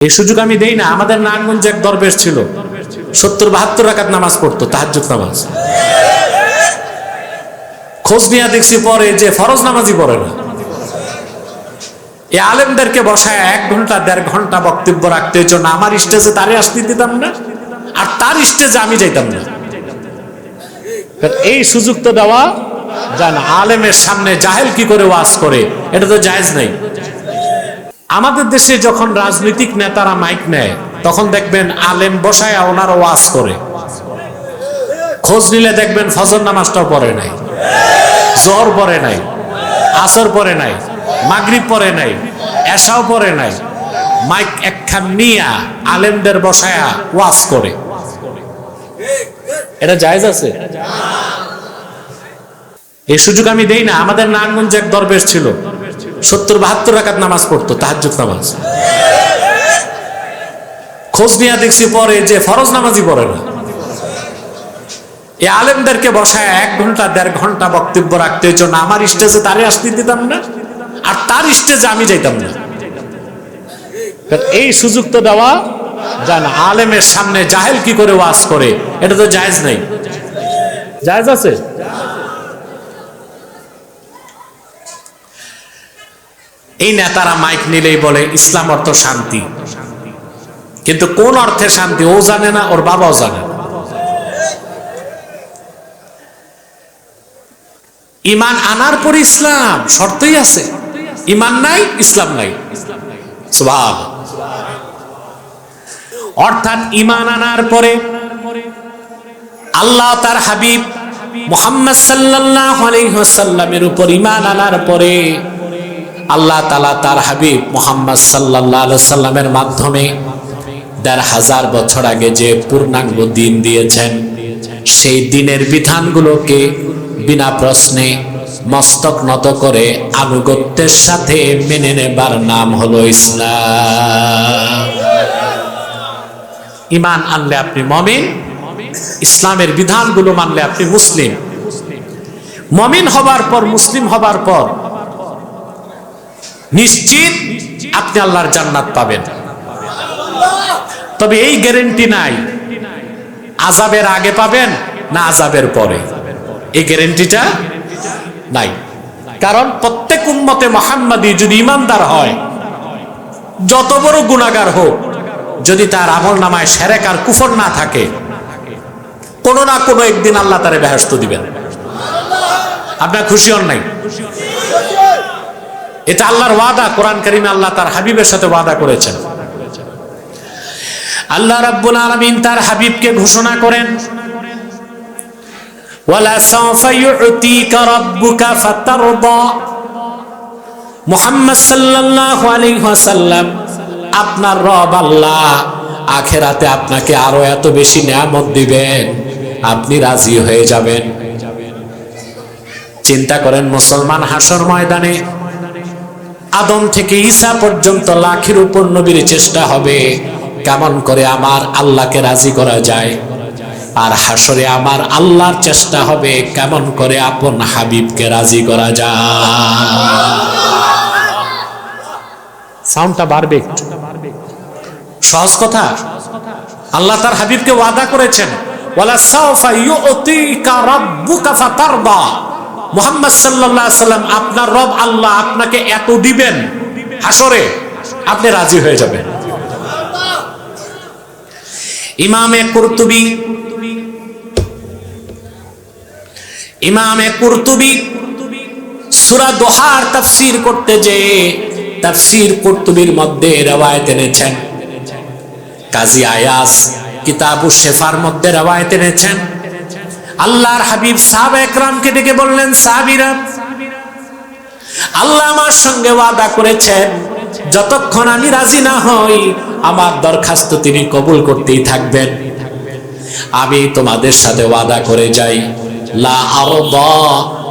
এই সুযোগ আমি দেই না। আমাদের নারায়ণগঞ্জে এক দরবেশ ছিল, 70-72 রাকাত নামাজ পড়তো, তাহাজ্জুদ নামাজ। খোঁজ নিয়ে দেখছি পরে যে ফরজ নামাজই পড়ে না। এই আলেমদেরকে বসায় 1 ঘন্টা 1.5 ঘন্টা বক্তব্য রাখতে জন্য আমার স্টেজে তারে আসতে দিতাম না, আর তার স্টেজে আমি যাইতাম না। এই সুযোগ তো দেওয়া যায় না। আলেমের সামনে জাহেল কি করে ওয়াজ করে, এটা তো জায়েজ নাই। আমাদের দেশে যখন রাজনৈতিক নেতারা মাইক নেয় তখন দেখবেন আলেম বসায় ওনারা ওয়াজ করে। খোঁজ নিলে দেখবেন ফজর নামাজটাও পড়ে নাই, জোহর পড়ে নাই, আসর পড়ে নাই, মাগরিব পড়ে নাই, এশাও পড়ে নাই। মাইক একখান নিয়া আলেমদের বসায়া ওয়াজ করে। এটা জায়েজ আছে? এই সুযোগ আমি দেই না। আমাদের নারায়ণগঞ্জে এক দরবেশ ছিল, 70-72 রাকাত নামাজ পড়তো, তাহাজ্জুদ নামাজ। খোঁজ নিয়ে দেখছি পরে যে ফরজ নামাজই পড়ে না। এই আলেমদেরকে বসায় 1 ঘন্টা 1.5 ঘন্টা বক্তব্য রাখতে জন্য আমার স্টেজে তারে আসতে দিতাম না, আর তার স্টেজে আমি যাইতাম না। এই সুযোগ তো দেওয়া যায় না। আলেমের সামনে জাহেল কি করে ওয়াজ করে, এটা তো জায়েজ নাই। জায়েজ আছে? এই নেতারা মাইক নিলেই বলে ইসলাম অর্থ শান্তি, কিন্তু কোন অর্থে শান্তি ও জানে না, ওর বাবাও জানে না। ঈমান আনার পরে ইসলাম শর্তই আছে, ঈমান নাই ইসলাম নাই। সুবহানাল্লাহ। অর্থাৎ ঈমান আনার পরে আল্লাহ তার হাবিব মুহাম্মদ সাল্লাল্লাহু আলাইহি ওয়াসাল্লামের উপর ঈমান আনার পরে আল্লাহ তাআলা তার হাবিব মুহাম্মদ সাল্লাল্লাহু আলাইহি ওয়াসাল্লামের মাধ্যমে ১৫০০ বছর আগে যে পূর্ণাঙ্গ দিন দিয়েছেন, সেই দিনের বিধানগুলোকে বিনা প্রশ্নে মস্তক নত করে আনুগত্যের সাথে মেনে নেবার নাম হলো ইসলাম। ঈমান আনলে আপনি মুমিন, ইসলামের বিধানগুলো মানলে আপনি মুসলিম। মুমিন হবার পর, মুসলিম হবার পর নিশ্চিত আপনি আল্লাহর জান্নাত পাবেন। তবে এই গ্যারান্টি নাই আযাবের আগে পাবেন না আযাবের পরে, এই গ্যারান্টিটা নাই। কারণ প্রত্যেক উম্মতে মুহাম্মাদী যদি ঈমানদার হয়, যত বড় গুনাহগার হোক, যদি তার আমলনামায় শিরক আর কুফর না থাকে, কোনো না কোনো একদিন আল্লাহ তারে বেহেশত দিবেন। আপনার খুশি হন নাই? এটা আল্লাহর ওয়াদা। কোরআন কারীমে আল্লাহ তার হাবিবের সাথে ওয়াদা করেছেন। আল্লাহ রাব্বুল আলামিন তার হাবিবকে ঘোষণা করেন, ওয়ালা সাওফা ইউতিকা রাব্বুকা ফাতারদা। মুহাম্মদ সাল্লাল্লাহু আলাইহি ওয়াসাল্লাম, আপনার রব আল্লাহ আখিরাতে আপনাকে আরো এত বেশি নিয়ামত দিবেন, আপনি রাজি হয়ে যাবেন। চিন্তা করেন, মুসলমান হাসর ময়দানে আদম থেকে ঈসা পর্যন্ত লাখের উপর নবীর চেষ্টা হবে কেমন করে আমার আল্লাহকে রাজি করা যায়, আর হাসরে আমার আল্লাহর চেষ্টা হবে কেমন করে আপন হাবিবকে রাজি করা যায়। সাউন্ডটা বাড়বে একটু। সহজ কথা। আল্লাহ তার হাবিবকে ওয়াদা করেছেন, ওয়ালা সাওফা ইউতিকা রাব্বুকা ফাতারদা। মুহাম্মদ সাল্লাল্লাহু আলাইহি ওয়াসাল্লাম, আপনার রব আল্লাহ আপনাকে এত দিবেন, হাসরে আপনি রাজি হয়ে যাবেন। ইমামে কুরতুবী সূরা দোহার তাফসীর করতে যে তাফসীর কুরতুবীর মধ্যে রওয়ায়াত এনেছেন, কাজী আয়াজ কিতাবুশ শিফার মধ্যে রওয়ায়াত এনেছেন। আল্লাহর হাবিব সাহাবা একরামকে ডেকে বললেন, সাহাবীরা, আল্লাহ আমার সঙ্গে ওয়াদা করেছেন, যতক্ষণ আমি রাজি না হই আমার দরখাস্ত তিনি কবুল করতেই থাকবেন। আমি তোমাদের সাথে ওয়াদা করে যাই, লা আরদা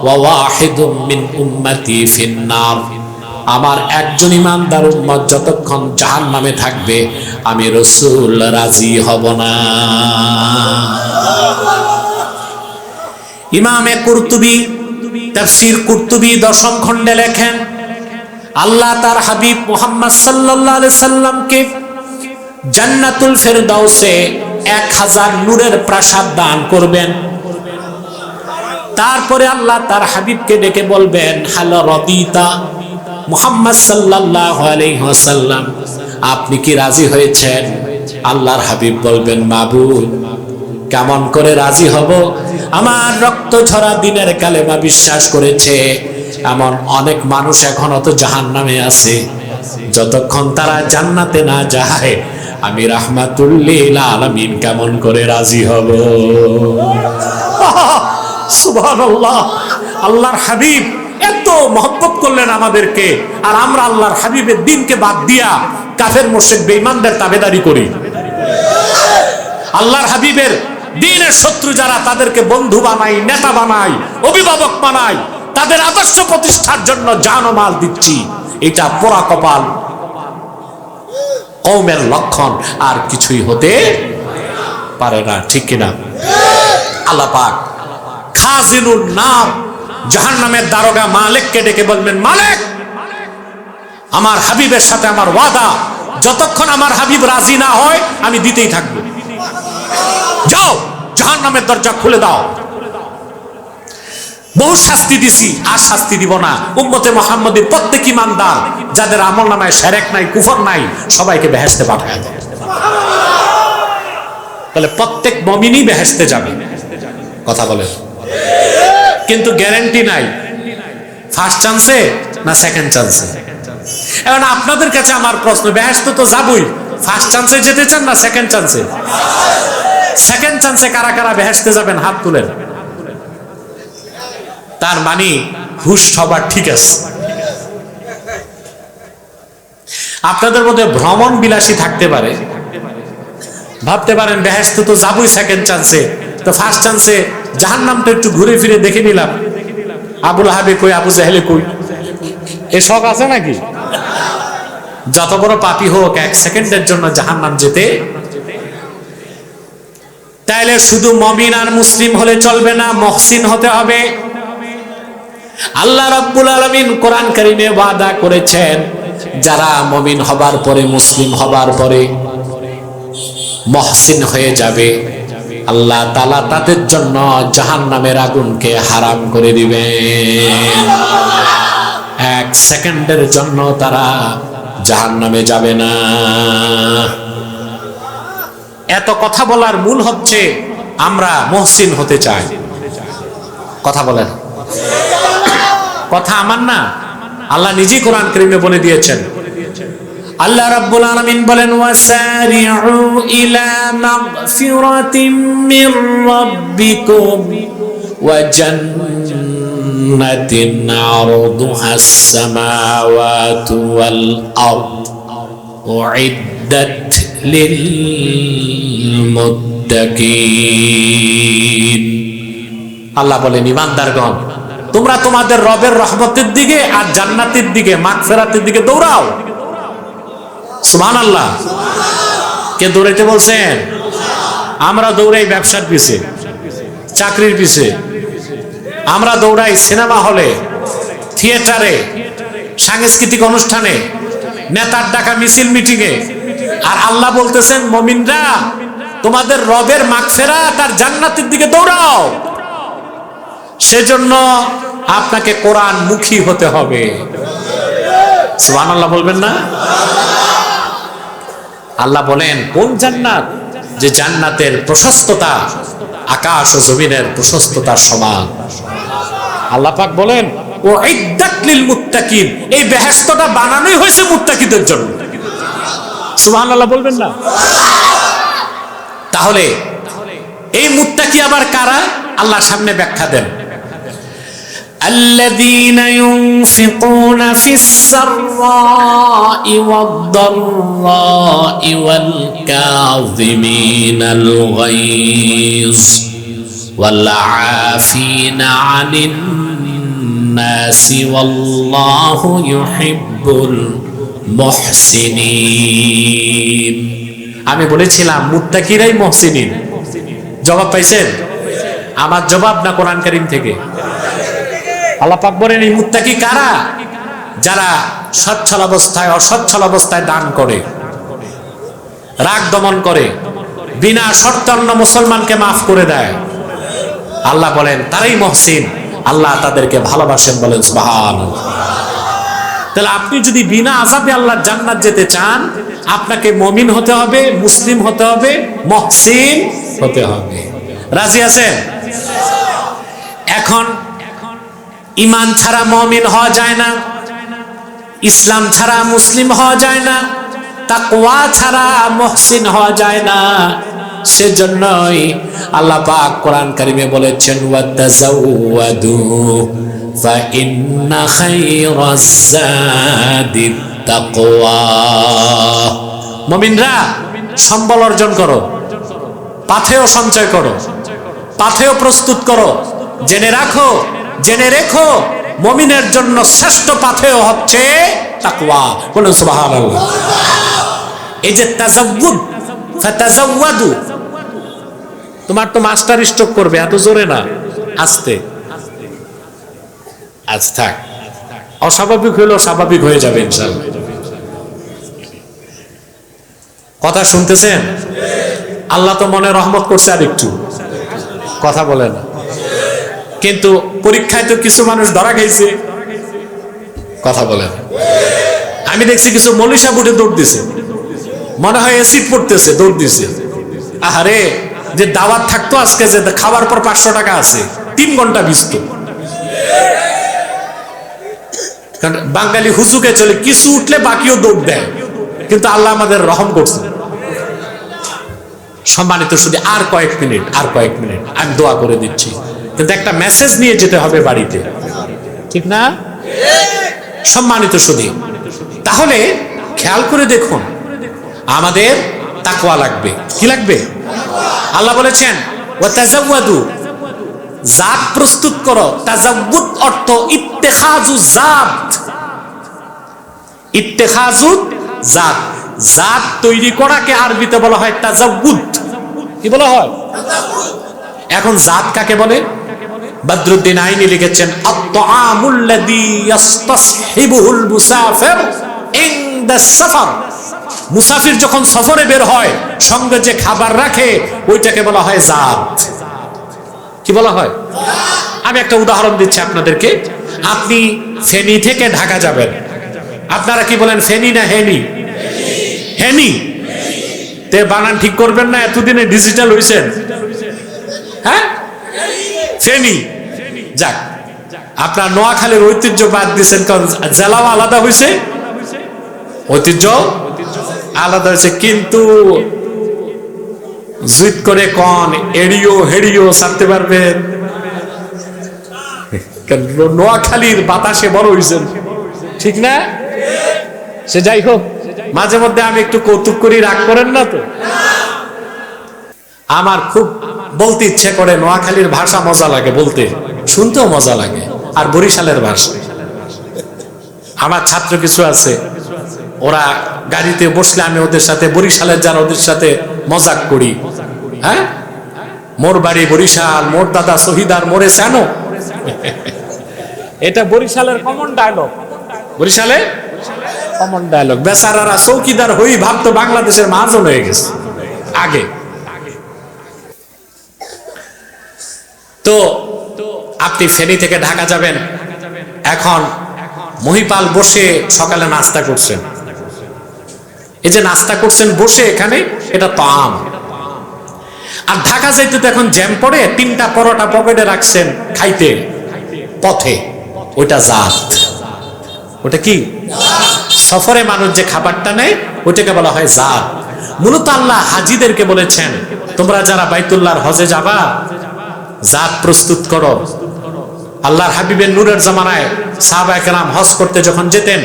ওয়া ওয়াহিদুম মিন উম্মতি ফিন্নার। আমার একজন ঈমানদার উম্মত যতক্ষণ জাহান্নামে থাকবে আমি রাসূল রাজি হব না। ইমামে কুরতুবী তাফসীর কুরতুবী 10ম খণ্ডে লেখেন, আল্লাহ তার হাবিব মুহাম্মদ সাল্লাল্লাহু আলাইহি সাল্লামকে জান্নাতুল ফেরদাউসে 1000 নূরের প্রাসাদ দান করবেন। তারপরে আল্লাহ তার হাবিবকে ডেকে বলবেন, হাল রাদিতা মুহাম্মদ সাল্লাল্লাহু আলাইহি ওয়াসাল্লাম, আপনি কি রাজি হয়েছেন? আল্লাহর হাবিব বলবেন, মাবুদ, কেমন করে রাজি হব? আমার রক্ত ঝরা দিনের কালেমা বিশ্বাস করেছে এমন অনেক মানুষ এখনো তো জাহান্নামে আছে। যতক্ষণ তারা জান্নাতে না যায়, আমি রাহমাতুল লিল আলামিন কেমন করে রাজি হব? সুবহানাল্লাহ। আল্লাহর হাবিব এত মহব্বত করলেন আমাদেরকে, আর আমরা আল্লাহর হাবিবের দ্বীনকে বাদ দিয়া কাফের মুশরিক বেঈমানদের তাবেদারি করি। আল্লাহর হাবিবের দ্বীনের শত্রু যারা, তাদেরকে বন্ধু বানাই, নেতা বানাই, অভিভাবক বানাই, তাদের আদর্শ প্রতিষ্ঠার জন্য জান ও মাল দিচ্ছি। এটা পোড়া কপাল কওমের লক্ষণ, আর কিছুই হতে পারে না। ঠিক কিনা? আল্লাহ পাক খাজিনুন নার, জাহান্নামের দারোগা মালিককে ডেকে বলবেন, মালিক, আমার হাবিবের সাথে আমার ওয়াদা, যতক্ষণ আমার হাবিব রাজি না হয় আমি দিতেই থাকবো। যাও, জাহান্নামের দরজা খুলে দাও। বহু শাস্তি দিছি, আর শাস্তি দিব না। উম্মতে মুহাম্মদের প্রত্যেক ইমানদার যাদের আমলনামায় শিরক নাই, কুফর নাই, সবাইকে বেহেশতে পাঠায় দাও। তাহলে প্রত্যেক মুমিনই বেহেশতে যাবে। কথা বলেন। কিন্তু গ্যারান্টি নাই ফার্স্ট চান্সে না সেকেন্ড চান্সে। এখন আপনাদের কাছে আমার প্রশ্ন, বেহেশতে তো যাবই, ফার্স্ট চান্সে যেতে চান না সেকেন্ড চান্সে? সেকেন্ড চান্সে কারা কারা বেহেশতে যাবেন? হাত তুলেন। তার মানে হুশ সবার ঠিক আছে। আপনাদের মধ্যে ভ্রমণ বিলাসী থাকতে পারে, ভাবতে পারেন বেহেশতে তো যাবই সেকেন্ড চান্সে, তো ফার্স্ট চান্সে জাহান্নামটা একটু ঘুরে ফিরে দেখে নিলাম। আবুল আহাবে কই, আবু জাহেলে কই, এ শখ আছে নাকি? যত বড় পাপী হোক, 1 সেকেন্ডের জন্য জাহান্নাম যেতে। তাইলে শুধু মুমিন আর মুসলিম হলে চলবে না, মুহসিন হতে হবে। আল্লাহ রাব্বুল আলামিন কোরআন কারীমে ওয়াদা করেছেন, যারা মুমিন হবার পরে, মুসলিম হবার পরে মুহসিন হয়ে যাবে, আল্লাহ তাআলা তাদের জন্য জাহান্নামের আগুনকে হারাম করে দিবেন। 1 সেকেন্ডের জন্য তারা জাহান্নামে যাবে না। এত কথা বলার মূল হচ্ছে আমরা মুহসিন হতে চাই। কথা বলেন। কথা আমার না, আল্লাহ নিজেই কোরআন কারীমে বলে দিয়েছেন। আল্লাহ রাব্বুল আলামিন বলেন, ওয়াসারিউ ইলা মাগফিরাতিম মির রাব্বিকুম ওয়া জান্নাতিন আরদুহাস সামাওয়াতু ওয়াল আরদ উইদ্দাত লিল মুত্তাকিন। আল্লাহ বলেন, ঈমানদারগণ, তোমরা তোমাদের রবের রহমতের দিকে আর জান্নাতের দিকে, মাগফিরাতের দিকে দৌড়াও। সুবহানাল্লাহ। কে দৌড়াইতে বলছেন? আমরা দৌড়াই ব্যবসার পিছে, চাকরির পিছে, আমরা দৌড়াই সিনেমা হলে, থিয়েটারে, সাংস্কৃতিক অনুষ্ঠানে, নেতার ডাকা মিছিল মিটিংয়ে। আর আল্লাহ বলতেছেন, মুমিনরা তোমাদের রবের মাগফিরাত আর জান্নাতের দিকে দৌড়াও। সেজন্য আপনাকে কোরআন মুখী হতে হবে। সুবহানাল্লাহ বলবেন না? আল্লাহ বলেন, কোন জান্নাত? যে জান্নাতের প্রশস্ততা আকাশ ও জমিনের প্রশস্ততার সমান। আল্লাহ পাক বলেন, উইদ্দাত লিল মুত্তাকিন, এই বেহেশতটা বানানোই হয়েছে মুত্তাকিদের জন্য। সুবহানাল্লাহ বলবেন না? তাহলে এই মুত্তাকি আবার কারা? আল্লাহ সামনে ব্যাখ্যা দেন। الذين ينفقون في السراء والضراء والكاظمين الغيظ والعافين عن الناس والله يحب المحسنين। আমি বলেছিলাম মুত্তাকিরাই মুহসিনিন। জবাব পাইছেন? আমার জবাব না কোরআন কারীম থেকে? আল্লাহ পাক বলেন, এই মুত্তাকি কারা? যারা সচ্ছল অবস্থায়, অসচ্ছল অবস্থায় দান করে, রাগ দমন করে, বিনা শর্তে অন্য মুসলমানকে মাফ করে দেয়, আল্লাহ বলেন তারাই মহসিন, আল্লাহ তাদেরকে ভালোবাসেন, বলেন সুবহানাল্লাহ। তাহলে আপনি যদি বিনা আযাবে আল্লাহর জান্নাত যেতে চান, আপনাকে মুমিন হতে হবে, মুসলিম হতে হবে, মহসিন হতে হবে। রাজি আছেন? এখন ঈমান ছাড়া মুমিন হওয়া যায় না, ইসলাম ছাড়া মুসলিম হওয়া যায় না, তাকওয়া ছাড়া মুহসিন হওয়া যায় না। সেজন্যই আল্লাহ পাক কোরআন কারিমে বলেছেন, ওয়াতাযাওয়াদু ফাইন্না খায়রাজ যাদিত তাকওয়া। মুমিনরা সম্বল অর্জন করো, পাথেয় সঞ্চয় করো, পাথেয় প্রস্তুত করো। জেনে রেখো মুমিনের জন্য শ্রেষ্ঠ পাথেয় হচ্ছে তাকওয়া। বলুন সুবহানাল্লাহ। এই যে তাযাওউদ, ফাতাযাওয়াদু, তোমার তো মাস্টার স্ট্রোক করবে, এত জোরে না, আস্তে আজ থাক। অস্বাভাবিক হইলেও স্বাভাবিক হয়ে যাবে ইনশাআল্লাহ। কথা শুনতেছেন? আল্লাহ তো মনে রহমত করছে, আর একটু কথা বলে না। কিন্তু পরীক্ষায় তো কিছু মানুষ ধরা খাইছে, কথা বলে না। আমি দেখছি কিছু মলিশা বুটে দৌড় দিছে, মনে হয় অ্যাসিড পড়তেছে, দৌড় দিছে। আহারে, যে দাওয়াত থাকতো আজকে, যে খাবার পর 500 টাকা আছে, 3 ঘন্টা ভিজত। কারণ বাঙালি হুজুকে চলে, কিছু উঠলে বাকিও দৌড় দেয়, কিন্তু আল্লাহ আমাদের রহম করছে। সম্মানিত শুধু আর কয়েক মিনিট আমি দোয়া করে দিচ্ছি, কিন্তু একটা মেসেজ নিয়ে যেতে হবে বাড়িতে, ঠিক না? সম্মানিত শুধু, তাহলে খেয়াল করে দেখুন, আমাদের তাকওয়া লাগবে। কি লাগবে? আল্লাহ বলেছেন ওয়াতাযাওয়াদু, জাত প্রস্তুত করো। তাযাওউদ অর্থ ইত্তেখাজু জাত, ইত্তেখাজু জাত, জাত তৈরি করাকে আরবিতে বলা হয় তাযাউদ। কি বলা হয়? এখন জাত কাকে বলে? বদরুদ্দিন আইনি লিখেছেন, আত-তাআমুল্লাযী ইস্তাসহিবুল মুসাফির ইনদা সাফার। মুসাফির যখন সফরে বের হয়, সঙ্গে যে খাবার রাখে ওইটাকে বলা হয় জাত। কি বলা হয়? আমি একটা উদাহরণ দিচ্ছি আপনাদেরকে। আপনি ফেনী থেকে ঢাকা যাবেন, আপনারা কি বলেন, ফেনী না হেনি? হেনি। তে বানান ঠিক করবেন না, এতদিনে ডিজিটাল হইছেন। হ্যাঁ, ফেনী। যাক, আপনার নোয়াখালীর ঐতিহ্য বাদ দিচ্ছেন, কারণ জেলাও আলাদা হয়েছে, ঐতিহ্য আলাদা হয়েছে, কিন্তু জুত করে কন এড়িও হেড়িও ছাড়তে পারবেন? নোয়াখালীর বাতাসে বড় হয়েছেন, ঠিক না? সে যাই হোক, মাঝে মধ্যে আমি একটু কৌতুক করি, রাগ করেন না তো? আমার খুব বলতে ইচ্ছে করে, নোয়াখালীর ভাষা মজা লাগে বলতে, শুনতেও মজা লাগে। আর বরিশালের ভাষা, আমার ছাত্র কিছু আছে, ওরা গাড়িতে বসলে আমি ওদের সাথে, বরিশালের যারা, ওদের সাথে মজাক করি। হ্যাঁ, মোর বাড়ি বরিশাল, মোর দাদা শহীদার মোরে জানো। এটা বরিশালের কমন ডায়লগ, বরিশালে কমন ডায়লগ। বেচারারা চৌকিদার হই ভাবতো বাংলাদেশের মহাজন হয়ে গেছে আগে। তো আপনি ফেনী থেকে ঢাকা যাবেন, এখন মহিপাল বসে সকালে নাস্তা করছেন। এই যে নাস্তা করছেন বসে এখানে, এটা তাম। আর ঢাকা যাইতে তো এখন জ্যাম পড়ে, 3টা পরোটা পকেটে রাখছেন খাইতে পথে, ওইটা জাত। ওটা কি? সফরে মানুষ যে খাবারটা নেয় ওইটাকে বলা হয় জাত। মূলত আল্লাহ হাজিদেরকে বলেছেন, তোমরা যারা বাইতুল্লাহর হজে যাবা, জাত প্রস্তুত করো। আল্লাহর হাবিবের নূরের জামানায় সাহাবায়ে কেরাম হজ করতে যখন যেতেন,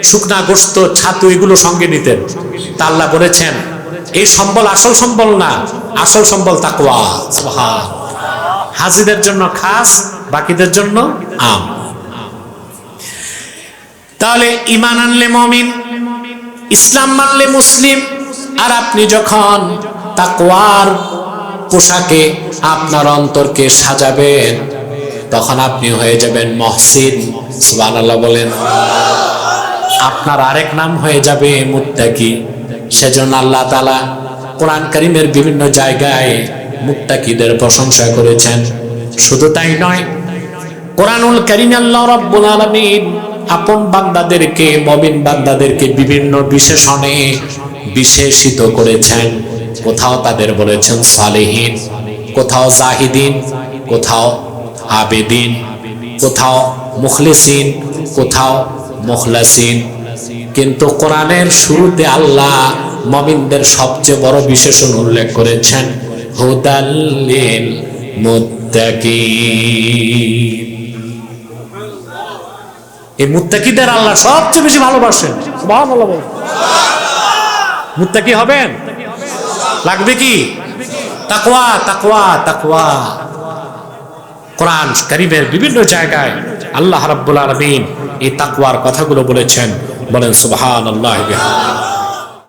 শুকনা গোশত, ছাতু এগুলো সঙ্গে নিতেন। তা আল্লাহ বলেছেন, এই সম্বল আসল সম্বল না, আসল সম্বল তাকওয়া। সুবহান। হাজিদের জন্য খাস, বাকিদের জন্য আম। তাহলে ঈমান আনলে মুমিন, ইসলাম মানলে মুসলিম। আর আপনি যখন তাকওয়ার পোশাকে আপনার অন্তরকে সাজাবেন, তখন আপনি হয়ে যাবেন মহসিন। সুবহানাল্লাহ বলেন। আপনার আরেক নাম হয়ে যাবে মুত্তাকি। সেজন্য আল্লাহ তাআলা কোরআন কারীমের বিভিন্ন জায়গায় মুত্তাকিদের প্রশংসা করেছেন। শুধু তাই নয়, কোরআনুল কারীমে আল্লাহ রাব্বুল আলামিন আপন বান্দাদেরকে, মুমিন বান্দাদেরকে বিভিন্ন বিশেষণে বিশেষিত করেছেন। কোথাও তাদের বলেছেন সালেহিন, কোথাও জাহিদিন, কোথাও আবেদিন, কোথাও মুখলিসিন, কোথাও মুখলাসিন। কিন্তু কোরআনের শুরুতে আল্লাহ মুমিনদের সবচেয়ে বড় বিশেষণ উল্লেখ করেছেন, হুদাল লিল মুত্তাকিন। এই মুত্তাকিদের আল্লাহ সবচেয়ে বেশি ভালোবাসেন। সুবহানাল্লাহ বলেন। মুত্তাকি হবেন, লাগবে কি? তাকওয়া, তাকওয়া, তাকওয়া। কোরআন কারীমের বিভিন্ন জায়গায় আল্লাহ রাব্বুল আলামিন এই তাকওয়ার কথাগুলো বলেছেন। বলেন সুবহানাল্লাহ।